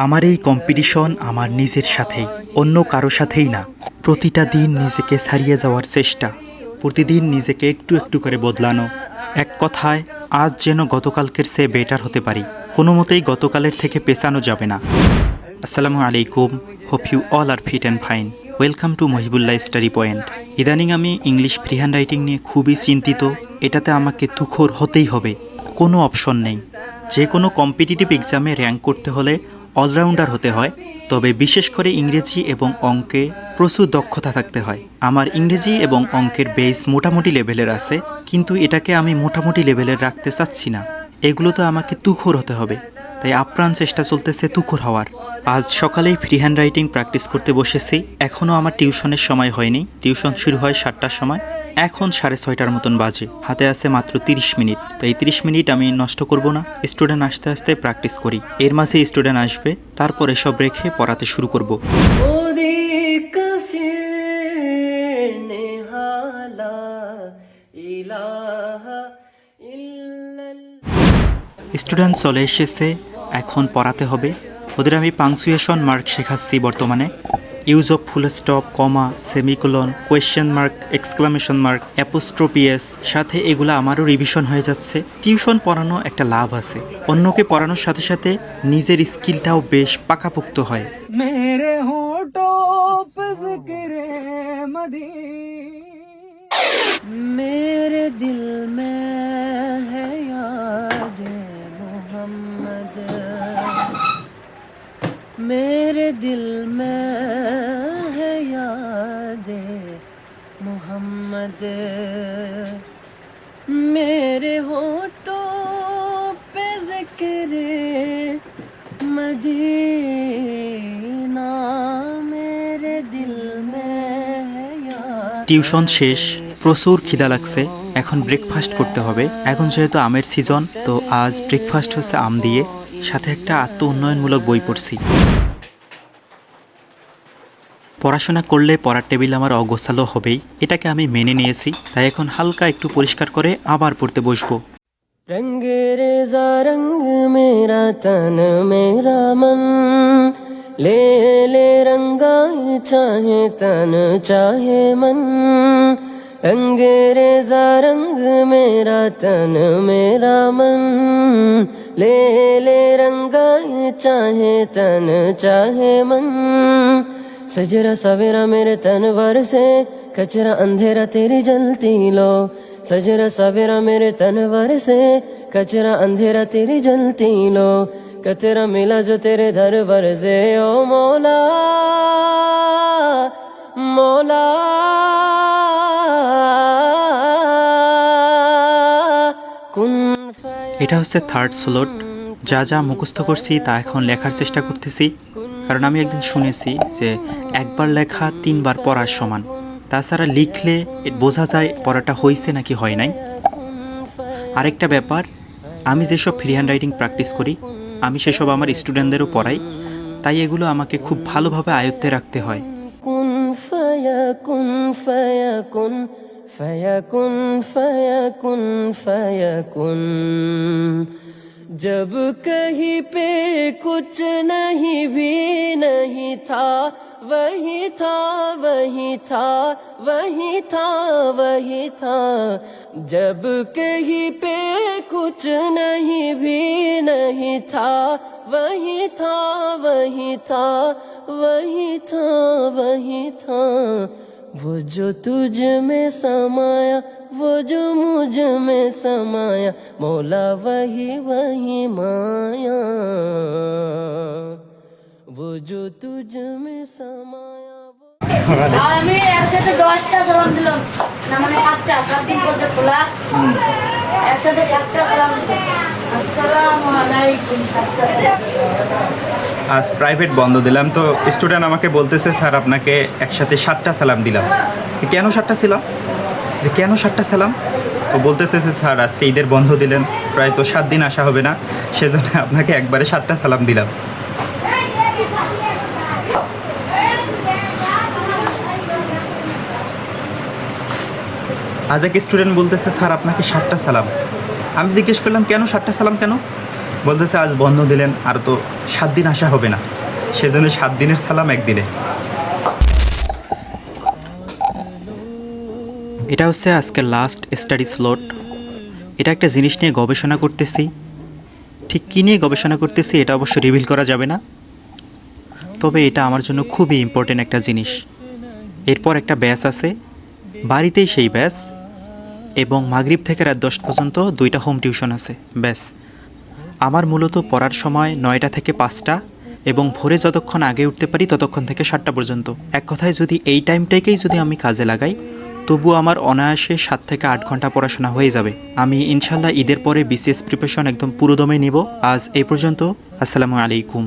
আমার এই কম্পিটিশন আমার নিজের সাথেই, অন্য কারো সাথেই না। প্রতিটা দিন নিজেকে ছাড়িয়ে যাওয়ার চেষ্টা, প্রতিদিন নিজেকে একটু একটু করে বদলানো। এক কথায়, আজ যেন গতকালকের চেয়ে বেটার হতে পারি, কোনো মতেই গতকালের থেকে পেছানো যাবে না। আসসালামু আলাইকুম, hope you all are fit and fine. Welcome to Mohibullah study point. ইদানিং আমি ইংলিশ ফ্রি হ্যান্ড রাইটিং নিয়ে খুবই চিন্তিত। এটাতে আমাকে তুখোড় হতেই হবে, কোনো অপশন নেই। যে কোনো কম্পিটিটিভ এক্সামে র্যাঙ্ক করতে হলে অলরাউন্ডার হতে হয়, তবে বিশেষ করে ইংরেজি এবং অঙ্কে প্রচুর দক্ষতা থাকতে হয়। আমার ইংরেজি এবং অঙ্কের বেস মোটামুটি লেভেলের আছে, কিন্তু এটাকে আমি মোটামুটি লেভেলের রাখতে চাচ্ছি না। এগুলো তো আমাকে তুখোড় হতে হবে, তাই আপ্রাণ চেষ্টা চলতেছে তুখোড় হওয়ার। আজ সকালেই ফ্রি হ্যান্ড রাইটিং প্র্যাকটিস করতে বসেছি। এখনও আমার টিউশনের সময় হয়নি, টিউশন শুরু হয় 7টার সময়। এখন 6:30টার মতন বাজে, হাতে আছে মাত্র 30 মিনিট। তাই 30 মিনিট আমি নষ্ট করব না, স্টুডেন্ট আসতে আসতে প্র্যাকটিস করি। এর মাঝে স্টুডেন্ট আসবে, তারপরে সব রেখে পড়াতে শুরু করব। স্টুডেন্ট চলে এসেছে, এখন পড়াতে হবে। ওদের আমি পাংচুয়েশন মার্ক শেখাচ্ছি বর্তমানে। Use of full stop, comma, semicolon, question mark, exclamation mark, apostrophes, সাথে এগুলো আমারও রিভিশন হয়ে যাচ্ছে। টিউশন পড়ানো একটা লাভ আছে, অন্যকে পড়ানোর সাথে সাথে নিজের স্কিলটাও বেশ পাকাপোক্ত হয়। मेरे दिल में है याद मोहम्मद, मेरे दिल में है याद मोहम्मद, मेरे होठों पे जिक्र मदीना, मेरे दिल में है याद। টিউশন শেষ, প্রচুর খিদা লাগছে, এখন ব্রেকফাস্ট করতে হবে। এখন যেহেতু আমের সিজন, তো আজ ব্রেকফাস্ট হচ্ছে আম দিয়ে, সাথে একটা আত্ম উন্নয়নমূলক বই পড়ছি। পড়াশোনা করলে পড়ার টেবিল আমার অগোছালো হবেই, এটাকে আমি মেনে নিয়েছি। তাই এখন হালকা একটু পরিষ্কার করে আবার পড়তে বসবো। रंग रेजा रंग मेरा तन मेरा मन, ले ले रंगाए चाहे तन चाहे मन, रंग रेजा रंग मेरा तन मेरा मन, ले ले रंगाए चाहे तन चाहे मन, सजरा सवेरा मेरे तन वर से कचरा अंधेरा तेरी जलती लो, सजरा सवेरा मेरे तनवर से कचरा अंधेरा तेरी जलती लो, कतरा मिला जो तेरे दरबार से ओ मौला मौला, এটা হচ্ছে থার্ড স্লোট। যা যা মুখস্থ করছি তা এখন লেখার চেষ্টা করতেছি, কারণ আমি একদিন শুনেছি যে একবার লেখা 3বার পড়ার সমান। তাছাড়া লিখলে বোঝা যায় পড়াটা হয়েছে নাকি হয় নাই। আরেকটা ব্যাপার, আমি যেসব ফ্রি হ্যান্ড রাইটিং প্র্যাকটিস করি আমি সেসব আমার স্টুডেন্টদেরও পড়াই, তাই এগুলো আমাকে খুব ভালোভাবে আয়ত্তে রাখতে হয়। कुन फयकुन फयकुन फयकुन फयकुन फयकुन, जब कहीं पे कुछ नहीं भी नहीं था, वही था वही था वही था वही था, जब कहीं पे कुछ नहीं भी नहीं था, वही था वही था वही था वही था, वो जो तुझ में समाया वो जो मुझ में समाया, मौला वही वही माया, वो जो तुझ में समाया। আমি একসাথে 10টা সালাম দিলাম না, মানে 7টা, 7 দিন পর্যন্ত খোলা, একসাথে 7টা সালাম দিলাম। আসসালামু আলাইকুম। 7টা আজ প্রাইভেট বন্ধ দিলাম, তো স্টুডেন্ট আমাকে বলতেছে স্যার আপনাকে একসাথে 7টা সালাম দিলাম। কেন 7টা ছিলাম, যে কেন 7টা সালাম? ও বলতেছে যে স্যার আজকে ঈদের বন্ধ দিলেন, প্রায় তো 7 দিন আসা হবে না, সেজন্য আপনাকে একবারে 7টা সালাম দিলাম। আজ এক স্টুডেন্ট বলতেছে স্যার আপনাকে 7টা সালাম। আমি জিজ্ঞেস করলাম কেন 7টা সালাম কেন? বলতেছে আজ বন্ধ দিলেন, আর তো 7 দিন আসা হবে না, সেজন্য 7 দিনের সালাম একদিনে। এটা হচ্ছে আজকের লাস্ট স্টাডি স্লট। এটা একটা জিনিস নিয়ে গবেষণা করতেছি, ঠিক কী নিয়ে গবেষণা করতেছি এটা অবশ্য রিভিল করা যাবে না, তবে এটা আমার জন্য খুবই ইম্পর্টেন্ট একটা জিনিস। এরপর একটা ব্যাচ আছে, বাড়িতেই সেই ব্যাচ, এবং মাগরিব থেকে রাত 10 পর্যন্ত 2টা হোম টিউশন আছে, ব্যাস। আমার মূলত পড়ার সময় 9টা থেকে 5টা, এবং ভোরে যতক্ষণ আগে উঠতে পারি ততক্ষণ থেকে 7টা পর্যন্ত। এক কথায় যদি এই টাইমটাকেই যদি আমি কাজে লাগাই, তবু আমার অনায়াসে 7 থেকে 8 ঘন্টা পড়াশোনা হয়ে যাবে। আমি ইনশাল্লাহ ঈদের পরে বিসিএস প্রিপারেশন একদম পুরোদমে নিব। আজ এই পর্যন্ত, আসসালামু আলাইকুম।